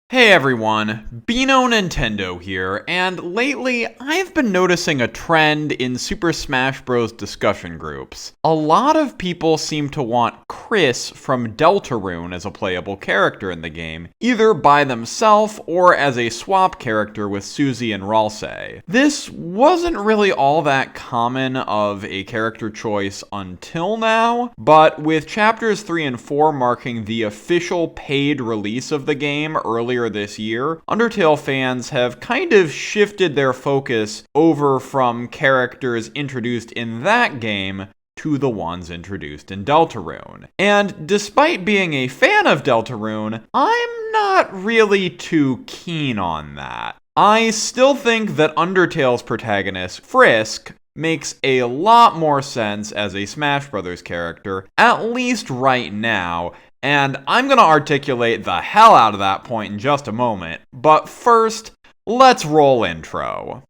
Hey everyone, Beano Nintendo here, and lately I've been noticing a trend in Super Smash Bros. Discussion groups. A lot of people seem to want Kris from Deltarune as a playable character in the game, either by themselves or as a swap character with Susie and Ralsei. This wasn't really all that common of a character choice until now, but with chapters 3 and 4 marking the official paid release of the game earlier this year, Undertale fans have kind of shifted their focus over from characters introduced in that game to the ones introduced in Deltarune. And despite being a fan of Deltarune, I'm not really too keen on that. I still think that Undertale's protagonist, Frisk, makes a lot more sense as a Smash Bros. Character, at least right now, and I'm going to articulate the hell out of that point in just a moment, but first, let's roll intro.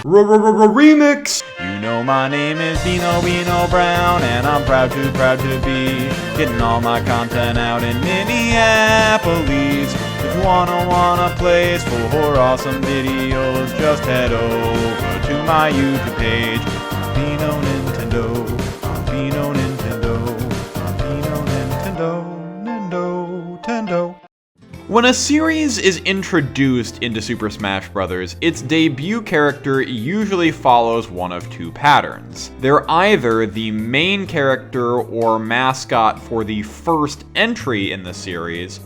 Remix! You know my name is Beano Brown, and I'm proud to be getting all my content out in Minneapolis. If you want a place for awesome videos, just head over to my YouTube page. Beano Nintendo, Beano Nintendo, Beano Nintendo. When a series is introduced into Super Smash Bros., its debut character usually follows one of two patterns. They're either the main character or mascot for the first entry in the series,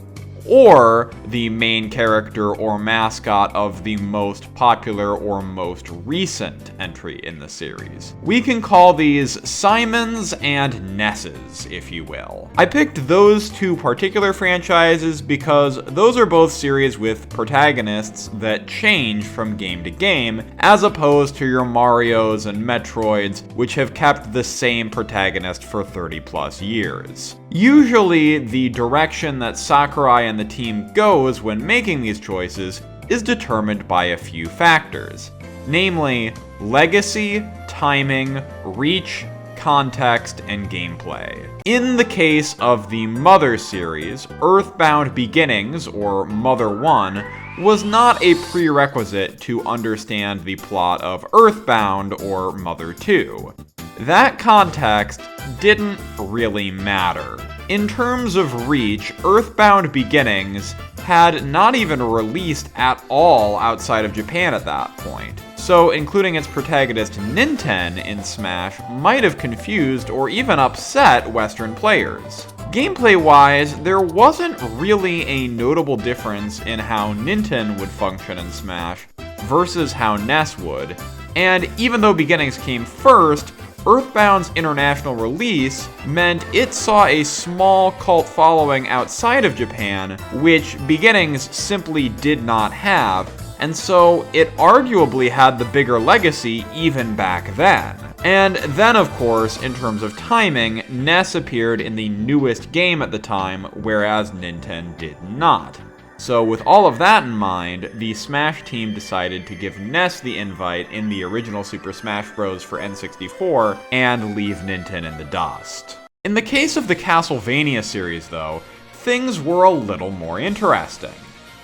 or the main character or mascot of the most popular or most recent entry in the series. We can call these Simons and Nesses, if you will. I picked those two particular franchises because those are both series with protagonists that change from game to game, as opposed to your Marios and Metroids, which have kept the same protagonist for 30 plus years. Usually, the direction that Sakurai and the team goes when making these choices is determined by a few factors, namely legacy, timing, reach, context, and gameplay. In the case of the Mother series, Earthbound Beginnings, or Mother 1, was not a prerequisite to understand the plot of Earthbound or Mother 2. That context didn't really matter. In terms of reach, Earthbound Beginnings had not even released at all outside of Japan at that point, so including its protagonist Ninten in Smash might have confused or even upset Western players. Gameplay-wise, there wasn't really a notable difference in how Ninten would function in Smash versus how Ness would, and even though Beginnings came first, Earthbound's international release meant it saw a small cult following outside of Japan, which Beginnings simply did not have, and so it arguably had the bigger legacy even back then. And then, of course, in terms of timing, Ness appeared in the newest game at the time, whereas Ninten did not. So with all of that in mind, the Smash team decided to give Ness the invite in the original Super Smash Bros. For N64 and leave Ninten in the dust. In the case of the Castlevania series, though, things were a little more interesting.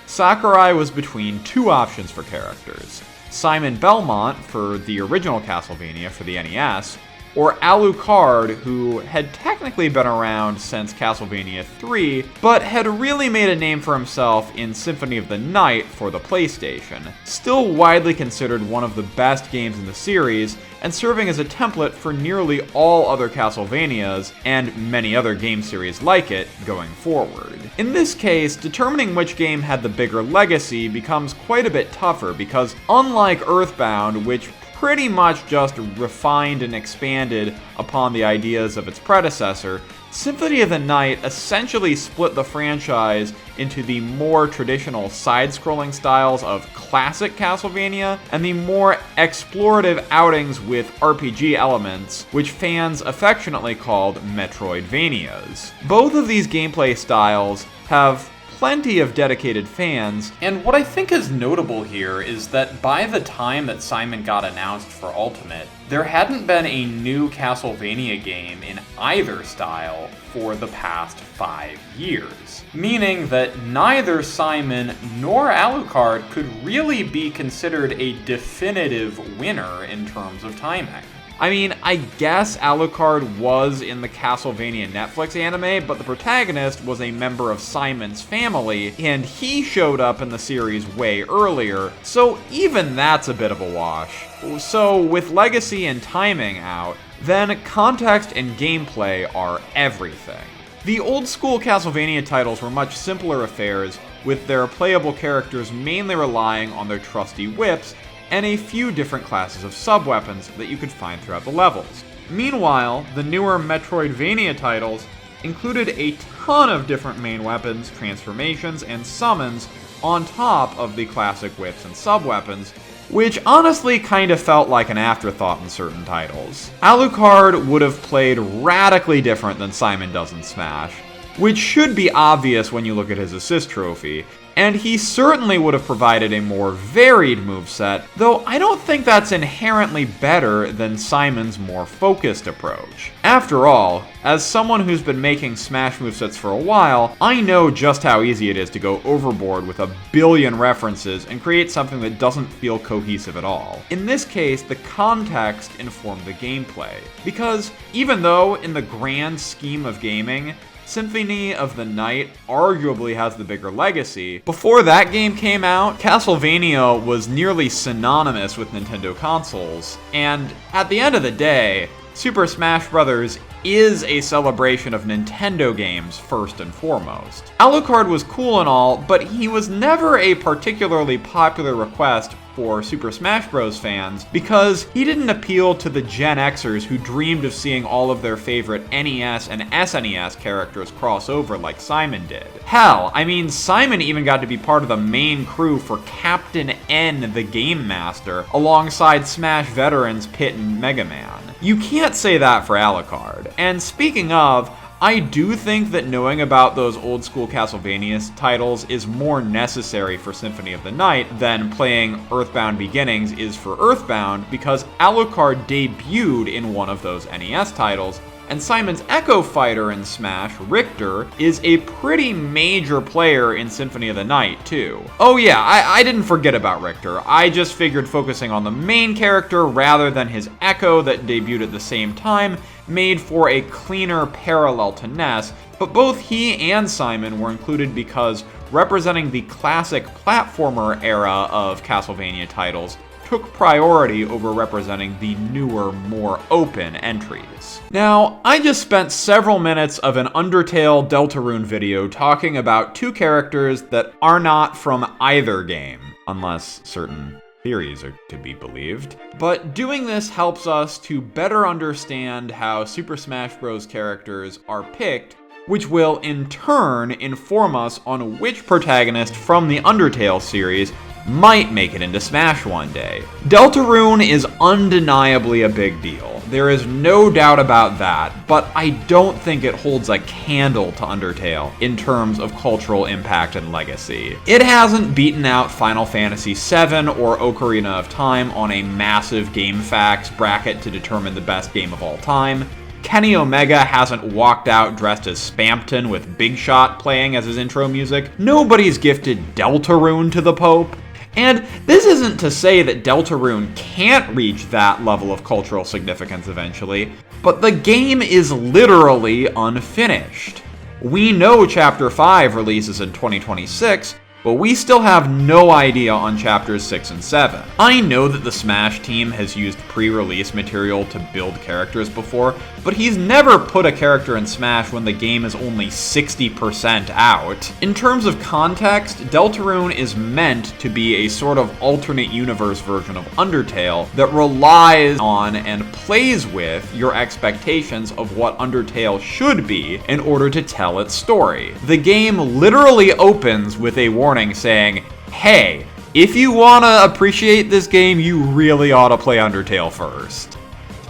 Sakurai was between two options for characters: Simon Belmont for the original Castlevania for the NES, or Alucard, who had technically been around since Castlevania 3, but had really made a name for himself in Symphony of the Night for the PlayStation, still widely considered one of the best games in the series, and serving as a template for nearly all other Castlevanias, and many other game series like it, going forward. In this case, determining which game had the bigger legacy becomes quite a bit tougher because, unlike Earthbound, which pretty much just refined and expanded upon the ideas of its predecessor, Symphony of the Night essentially split the franchise into the more traditional side-scrolling styles of classic Castlevania and the more explorative outings with RPG elements, which fans affectionately called Metroidvanias. Both of these gameplay styles have plenty of dedicated fans, and what I think is notable here is that by the time that Simon got announced for Ultimate, there hadn't been a new Castlevania game in either style for the past 5 years. Meaning that neither Simon nor Alucard could really be considered a definitive winner in terms of timing. I mean, I guess Alucard was in the Castlevania Netflix anime, but the protagonist was a member of Simon's family, and he showed up in the series way earlier, so even that's a bit of a wash. So with legacy and timing out, then context and gameplay are everything. The old-school Castlevania titles were much simpler affairs, with their playable characters mainly relying on their trusty whips, and a few different classes of sub-weapons that you could find throughout the levels. Meanwhile, the newer Metroidvania titles included a ton of different main weapons, transformations, and summons on top of the classic whips and sub-weapons, which honestly kind of felt like an afterthought in certain titles. Alucard would have played radically different than Simon does in Smash, which should be obvious when you look at his assist trophy, and he certainly would have provided a more varied moveset, though I don't think that's inherently better than Simon's more focused approach. After all, as someone who's been making Smash movesets for a while, I know just how easy it is to go overboard with a billion references and create something that doesn't feel cohesive at all. In this case, the context informed the gameplay, because even though in the grand scheme of gaming, Symphony of the Night arguably has the bigger legacy. Before that game came out, Castlevania was nearly synonymous with Nintendo consoles, and at the end of the day, Super Smash Bros. Is a celebration of Nintendo games first and foremost. Alucard was cool and all, but he was never a particularly popular request for Super Smash Bros. Fans because he didn't appeal to the Gen Xers who dreamed of seeing all of their favorite NES and SNES characters cross over like Simon did. Hell, I mean, Simon even got to be part of the main crew for Captain N the Game Master, alongside Smash veterans Pit and Mega Man. You can't say that for Alucard. And speaking of, I do think that knowing about those old school Castlevania titles is more necessary for Symphony of the Night than playing Earthbound Beginnings is for Earthbound, because Alucard debuted in one of those NES titles, and Simon's Echo Fighter in Smash, Richter, is a pretty major player in Symphony of the Night, too. Oh yeah, I didn't forget about Richter. I just figured focusing on the main character rather than his Echo that debuted at the same time made for a cleaner parallel to Ness, but both he and Simon were included because representing the classic platformer era of Castlevania titles took priority over representing the newer, more open entries. Now, I just spent several minutes of an Undertale Deltarune video talking about two characters that are not from either game, unless certain theories are to be believed. But doing this helps us to better understand how Super Smash Bros. Characters are picked, which will in turn inform us on which protagonist from the Undertale series might make it into Smash one day. Deltarune is undeniably a big deal. There is no doubt about that, but I don't think it holds a candle to Undertale in terms of cultural impact and legacy. It hasn't beaten out Final Fantasy VII or Ocarina of Time on a massive GameFAQs bracket to determine the best game of all time. Kenny Omega hasn't walked out dressed as Spampton with Big Shot playing as his intro music. Nobody's gifted Deltarune to the Pope. And this isn't to say that Deltarune can't reach that level of cultural significance eventually, but the game is literally unfinished. We know Chapter 5 releases in 2026, but we still have no idea on Chapters 6 and 7. I know that the Smash team has used pre-release material to build characters before, but he's never put a character in Smash when the game is only 60% out. In terms of context, Deltarune is meant to be a sort of alternate universe version of Undertale that relies on and plays with your expectations of what Undertale should be in order to tell its story. The game literally opens with a warning saying, hey, if you want to appreciate this game, you really ought to play Undertale first.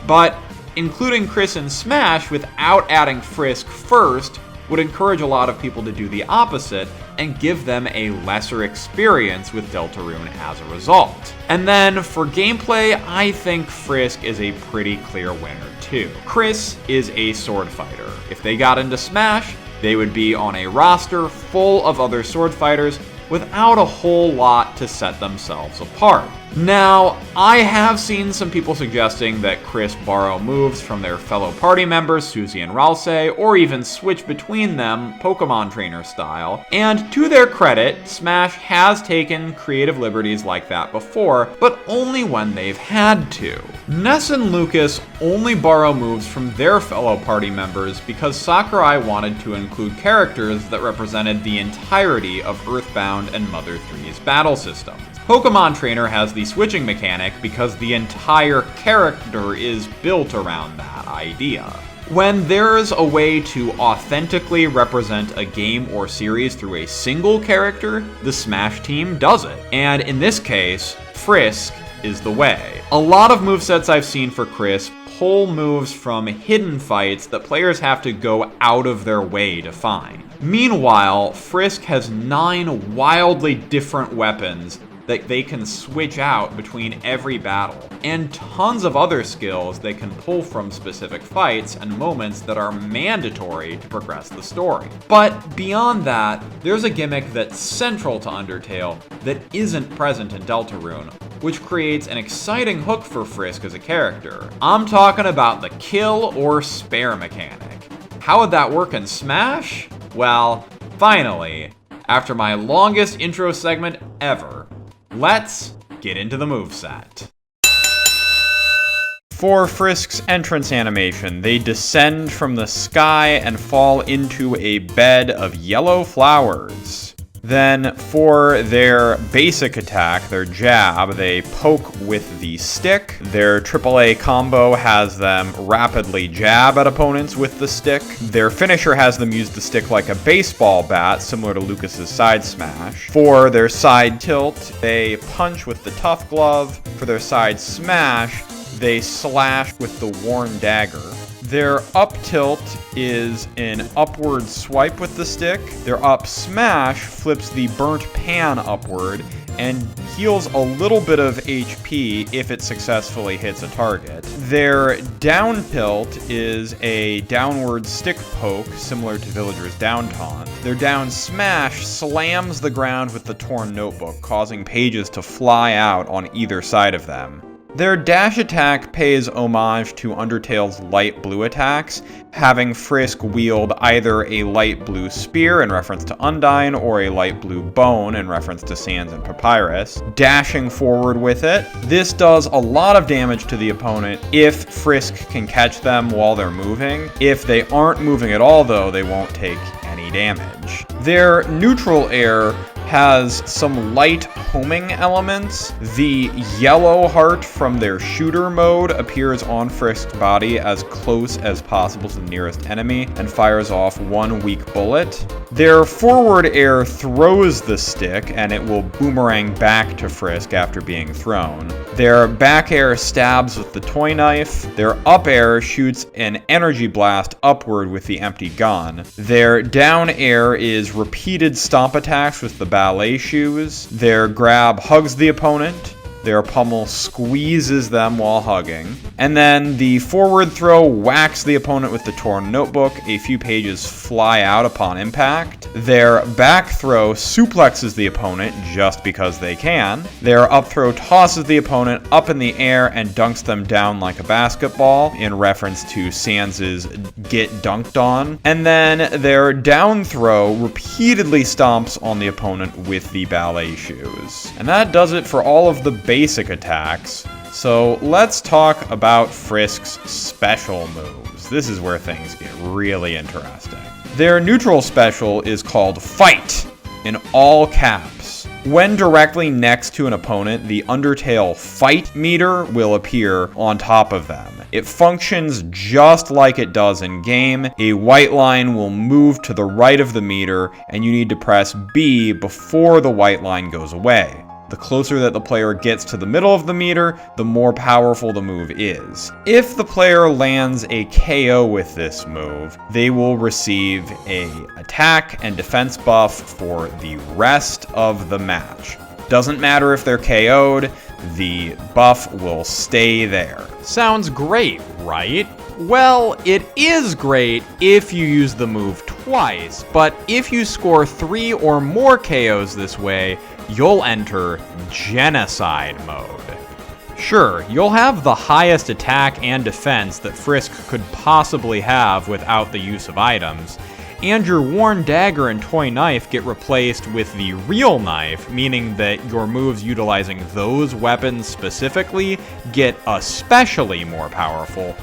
But including Kris in Smash without adding Frisk first would encourage a lot of people to do the opposite and give them a lesser experience with Deltarune as a result. And then for gameplay, I think Frisk is a pretty clear winner too. Kris is a sword fighter. If they got into Smash, they would be on a roster full of other sword fighters without a whole lot to set themselves apart. Now, I have seen some people suggesting that Kris borrow moves from their fellow party members, Susie and Ralsei, or even switch between them, Pokemon trainer style, and to their credit, Smash has taken creative liberties like that before, but only when they've had to. Ness and Lucas only borrow moves from their fellow party members because Sakurai wanted to include characters that represented the entirety of Earthbound and Mother 3's battle systems. Pokemon Trainer has the switching mechanic because the entire character is built around that idea. When there's a way to authentically represent a game or series through a single character, the Smash team does it. And in this case, Frisk is the way. A lot of movesets I've seen for Kris pull moves from hidden fights that players have to go out of their way to find. Meanwhile, Frisk has 9 wildly different weapons that they can switch out between every battle, and tons of other skills they can pull from specific fights and moments that are mandatory to progress the story. But beyond that, there's a gimmick that's central to Undertale that isn't present in Deltarune, which creates an exciting hook for Frisk as a character. I'm talking about the kill or spare mechanic. How would that work in Smash? Well, finally, after my longest intro segment ever, let's get into the moveset. For Frisk's entrance animation, they descend from the sky and fall into a bed of yellow flowers. Then for their basic attack, their jab, they poke with the stick. Their AAA combo has them rapidly jab at opponents with the stick. Their finisher has them use the stick like a baseball bat, similar to Lucas's side smash. For their side tilt, they punch with the tough glove. For their side smash, they slash with the worn dagger. Their up tilt is an upward swipe with the stick. Their up smash flips the burnt pan upward and heals a little bit of HP if it successfully hits a target. Their down tilt is a downward stick poke, similar to Villager's down taunt. Their down smash slams the ground with the torn notebook, causing pages to fly out on either side of them. Their dash attack pays homage to Undertale's light blue attacks, having Frisk wield either a light blue spear in reference to Undyne or a light blue bone in reference to Sans and Papyrus, dashing forward with it. This does a lot of damage to the opponent if Frisk can catch them while they're moving. If they aren't moving at all though, they won't take any damage. Their neutral air has some light homing elements. The yellow heart from their shooter mode appears on Frisk's body as close as possible to the nearest enemy and fires off one weak bullet. Their forward air throws the stick and it will boomerang back to Frisk after being thrown. Their back air stabs with the toy knife. Their up air shoots an energy blast upward with the empty gun. Their down air is repeated stomp attacks with the ballet shoes. Their grab hugs the opponent. Their pummel squeezes them while hugging. And then the forward throw whacks the opponent with the torn notebook. A few pages fly out upon impact. Their back throw suplexes the opponent just because they can. Their up throw tosses the opponent up in the air and dunks them down like a basketball, in reference to Sans's Get Dunked On. And then their down throw repeatedly stomps on the opponent with the ballet shoes. And that does it for all of the basic attacks. So let's talk about Frisk's special moves. This is where things get really interesting. Their neutral special is called Fight, in all caps. When directly next to an opponent, the Undertale Fight meter will appear on top of them. It functions just like it does in game. A white line will move to the right of the meter, and you need to press B before the white line goes away. The closer that the player gets to the middle of the meter, the more powerful the move is. If the player lands a KO with this move, they will receive an attack and defense buff for the rest of the match. Doesn't matter if they're KO'd, the buff will stay there. Sounds great, right? Well, it is great if you use the move twice, but if you score 3 or more KOs this way, you'll enter Genocide mode. Sure, you'll have the highest attack and defense that Frisk could possibly have without the use of items, and your worn dagger and toy knife get replaced with the real knife, meaning that your moves utilizing those weapons specifically get especially more powerful,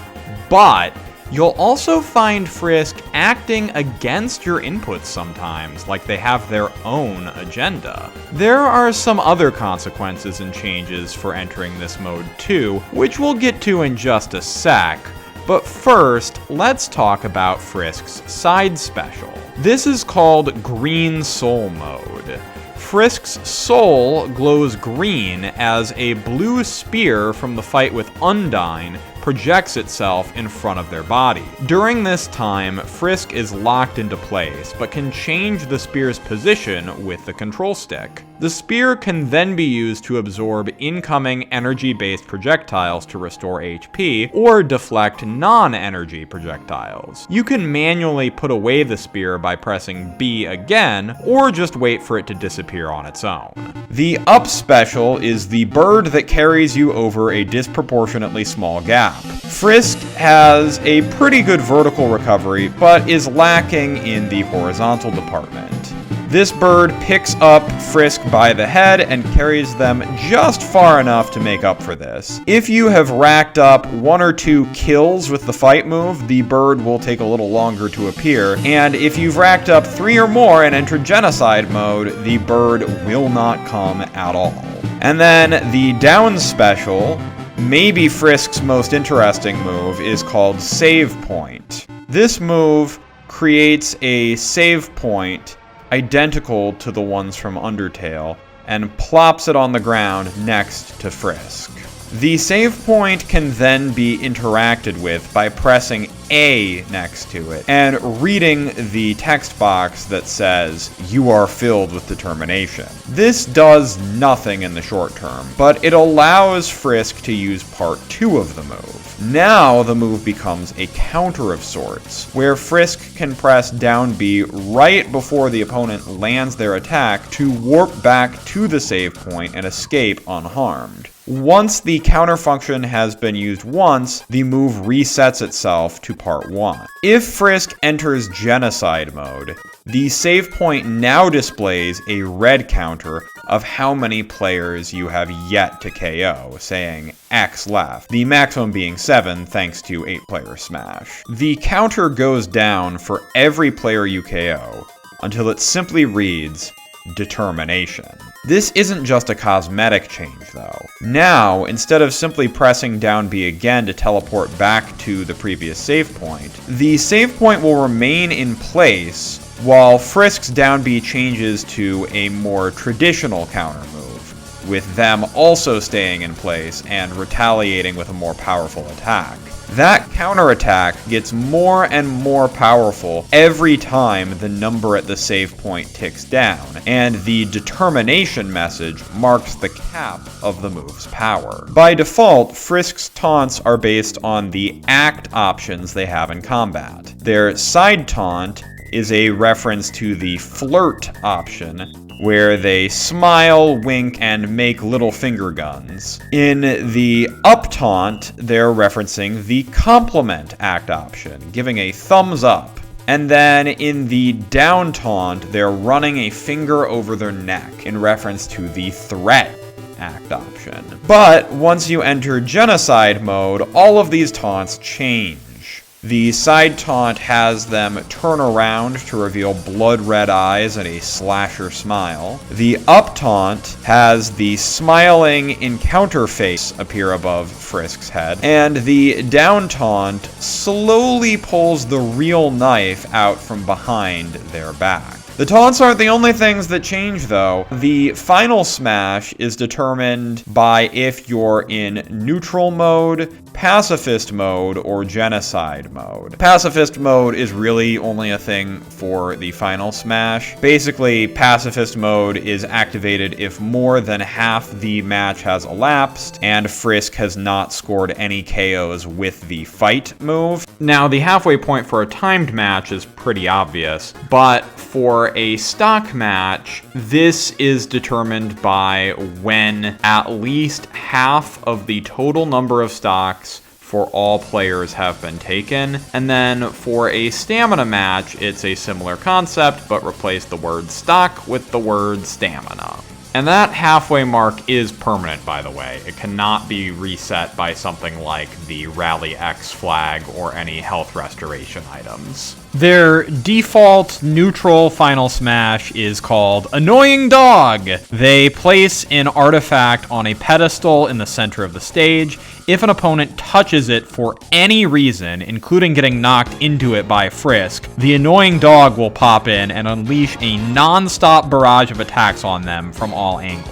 but you'll also find Frisk acting against your inputs sometimes, like they have their own agenda. There are some other consequences and changes for entering this mode too, which we'll get to in just a sec. But first, let's talk about Frisk's side special. This is called Green Soul mode. Frisk's soul glows green as a blue spear from the fight with Undyne projects itself in front of their body. During this time, Frisk is locked into place, but can change the spear's position with the control stick. The spear can then be used to absorb incoming energy-based projectiles to restore HP, or deflect non-energy projectiles. You can manually put away the spear by pressing B again, or just wait for it to disappear on its own. The up special is the bird that carries you over a disproportionately small gap. Frisk has a pretty good vertical recovery, but is lacking in the horizontal department. This bird picks up Frisk by the head and carries them just far enough to make up for this. If you have racked up 1 or 2 kills with the fight move, the bird will take a little longer to appear, and if you've racked up 3 or more and entered Genocide mode, the bird will not come at all. And then the down special, maybe Frisk's most interesting move, is called Save Point. This move creates a save point identical to the ones from Undertale, and plops it on the ground next to Frisk. The save point can then be interacted with by pressing A next to it and reading the text box that says, "You are filled with determination." This does nothing in the short term, but it allows Frisk to use part 2 of the move. Now the move becomes a counter of sorts, where Frisk can press down B right before the opponent lands their attack to warp back to the save point and escape unharmed. Once the counter function has been used once, the move resets itself to part 1. If Frisk enters Genocide mode, the save point now displays a red counter of how many players you have yet to KO, saying X left, the maximum being 7 thanks to 8-player Smash. The counter goes down for every player you KO, until it simply reads Determination. This isn't just a cosmetic change though. Now, instead of simply pressing down B again to teleport back to the previous save point, the save point will remain in place while Frisk's down B changes to a more traditional counter move, with them also staying in place and retaliating with a more powerful attack. That counterattack gets more and more powerful every time the number at the save point ticks down, and the determination message marks the cap of the move's power. By default, Frisk's taunts are based on the act options they have in combat. Their side taunt is a reference to the flirt option, where they smile, wink, and make little finger guns. In the up taunt, they're referencing the compliment act option, giving a thumbs up. And then in the down taunt, they're running a finger over their neck in reference to the threat act option. But once you enter Genocide mode, all of these taunts change. The side taunt has them turn around to reveal blood-red eyes and a slasher smile. The up taunt has the smiling encounter face appear above Frisk's head. And the down taunt slowly pulls the real knife out from behind their back. The taunts aren't the only things that change, though. The final smash is determined by if you're in neutral mode, pacifist mode, or genocide mode. Pacifist mode is really only a thing for the final smash. Basically, pacifist mode is activated if more than half the match has elapsed and Frisk has not scored any KOs with the fight move. Now, the halfway point for a timed match is pretty obvious, but for a stock match, this is determined by when at least half of the total number of stocks for all players have been taken. And then for a stamina match, it's a similar concept, but replace the word stock with the word stamina. And that halfway mark is permanent, by the way. It cannot be reset by something like the Rally X flag or any health restoration items. Their default neutral final smash is called Annoying Dog. They place an artifact on a pedestal in the center of the stage. If an opponent touches it for any reason, including getting knocked into it by Frisk, the Annoying Dog will pop in and unleash a non-stop barrage of attacks on them from all angles.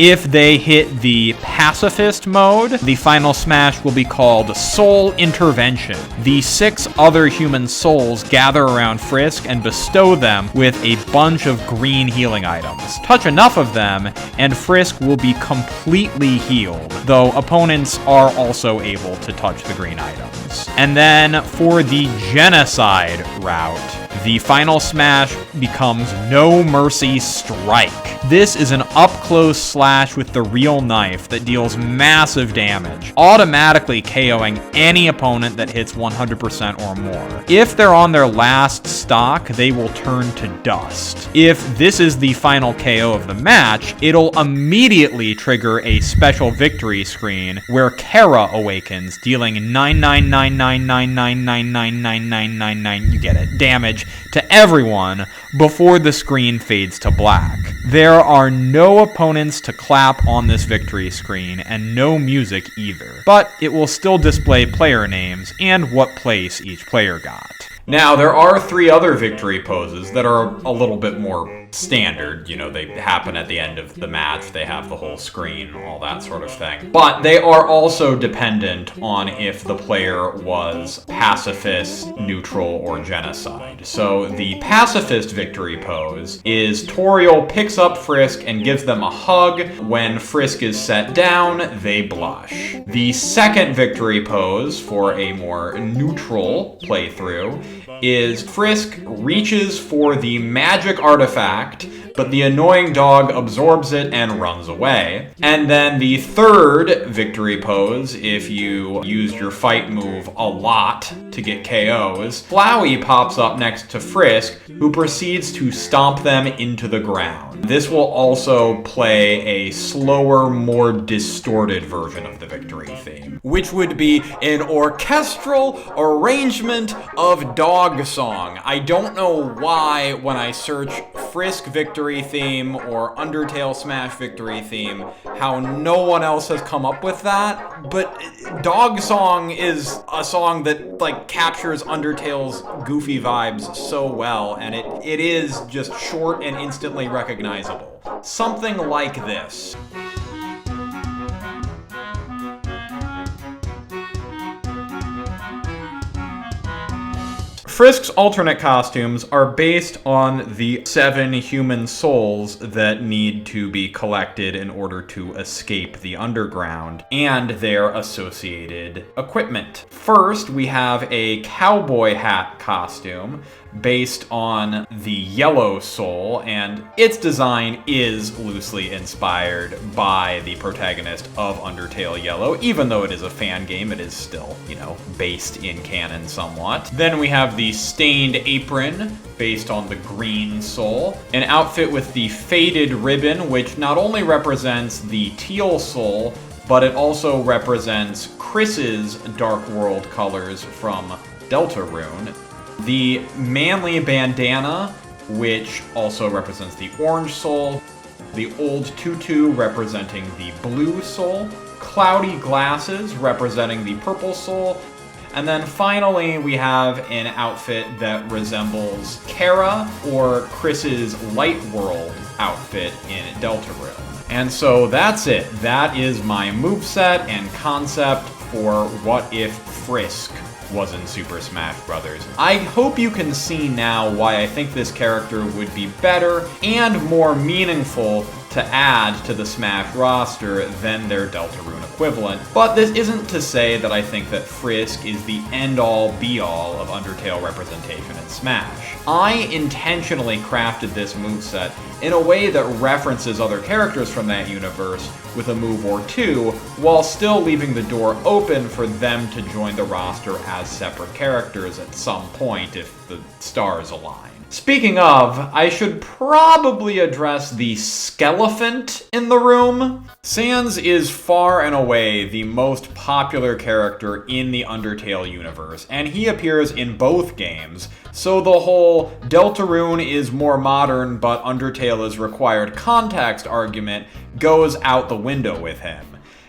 If they hit the pacifist mode, the final smash will be called Soul Intervention. The 6 other human souls gather around Frisk and bestow them with a bunch of green healing items. Touch enough of them, and Frisk will be completely healed, though opponents are also able to touch the green items. And then for the genocide route, the final smash becomes No Mercy Strike. This is an up-close slash with the real knife that deals massive damage, automatically KOing any opponent that hits 100% or more. If they're on their last stock, they will turn to dust. If this is the final KO of the match, it'll immediately trigger a special victory screen where Kara awakens, dealing 99999999999, you get it, damage to everyone before the screen fades to black. There are no opponents to clap on this victory screen and no music either, but it will still display player names and what place each player got. Now, there are 3 other victory poses that are a little bit more standard. You know, they happen at the end of the match, they have the whole screen, all that sort of thing. But they are also dependent on if the player was pacifist, neutral, or genocide. So the pacifist victory pose is Toriel picks up Frisk and gives them a hug. When Frisk is set down, they blush. The second victory pose for a more neutral playthrough is Frisk reaches for the magic artifact, but the Annoying Dog absorbs it and runs away. And then the third victory pose, if you use your fight move a lot to get KOs, Flowey pops up next to Frisk, who proceeds to stomp them into the ground. This will also play a slower, more distorted version of the victory theme, which would be an orchestral arrangement of Dogsong. I don't know why when I search Frisk victory theme or Undertale Smash victory theme, how no one else has come up with that, but Dogsong is a song that captures Undertale's goofy vibes so well, and it is just short and instantly recognizable. Something like this. Frisk's alternate costumes are based on the 7 human souls that need to be collected in order to escape the underground, and their associated equipment. First, we have a cowboy hat costume based on the yellow soul, and its design is loosely inspired by the protagonist of Undertale Yellow. Even though it is a fan game, it is still, based in canon somewhat. Then we have the stained apron, based on the green soul. An outfit with the faded ribbon, which not only represents the teal soul, but it also represents Kris's Dark World colors from Deltarune. The manly bandana, which also represents the orange soul. The old tutu representing the blue soul. Cloudy glasses representing the purple soul. And then finally, we have an outfit that resembles Kara or Kris's Light World outfit in Deltarune. And so that's it. That is my moveset and concept for what if Frisk was in Super Smash Bros. I hope you can see now why I think this character would be better and more meaningful to add to the Smash roster than their Deltarune equivalent. But this isn't to say that I think that Frisk is the end-all, be-all of Undertale representation in Smash. I intentionally crafted this moveset in a way that references other characters from that universe with a move or two, while still leaving the door open for them to join the roster as separate characters at some point if the stars align. Speaking of, I should probably address the skelephant in the room. Sans is far and away the most popular character in the Undertale universe, and he appears in both games, so the whole Deltarune is more modern but Undertale is required context argument goes out the window with him.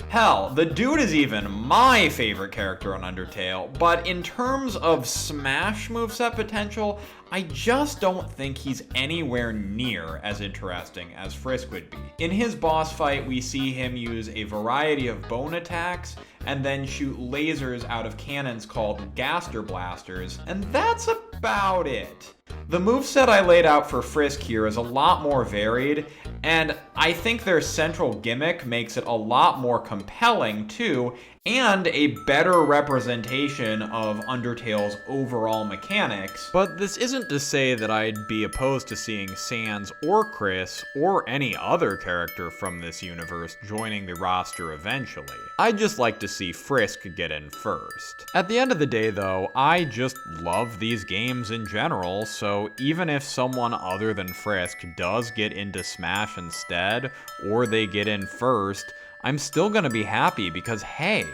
Hell, the dude is even my favorite character on Undertale, but in terms of Smash moveset potential, I just don't think he's anywhere near as interesting as Frisk would be. In his boss fight, we see him use a variety of bone attacks and then shoot lasers out of cannons called Gaster Blasters, and that's about it. The moveset I laid out for Frisk here is a lot more varied, and I think their central gimmick makes it a lot more compelling too, and a better representation of Undertale's overall mechanics. But this isn't to say that I'd be opposed to seeing Sans or Kris or any other character from this universe joining the roster eventually. I'd just like to see Frisk get in first. At the end of the day though, I just love these games in general, so even if someone other than Frisk does get into Smash instead, or they get in first, I'm still gonna be happy because, hey,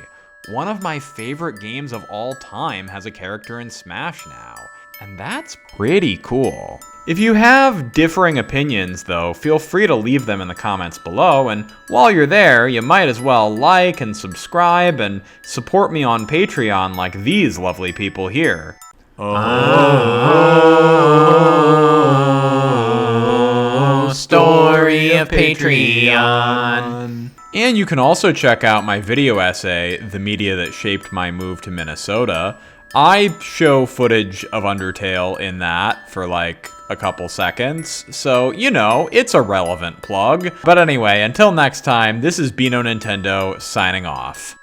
one of my favorite games of all time has a character in Smash now, and that's pretty cool. If you have differing opinions, though, feel free to leave them in the comments below, and while you're there, you might as well like and subscribe and support me on Patreon like these lovely people here. Oh, story of Patreon. And you can also check out my video essay, The Media That Shaped My Move to Minnesota. I show footage of Undertale in that for like a couple seconds, so, you know, it's a relevant plug. But anyway, until next time, this is Beano Nintendo signing off.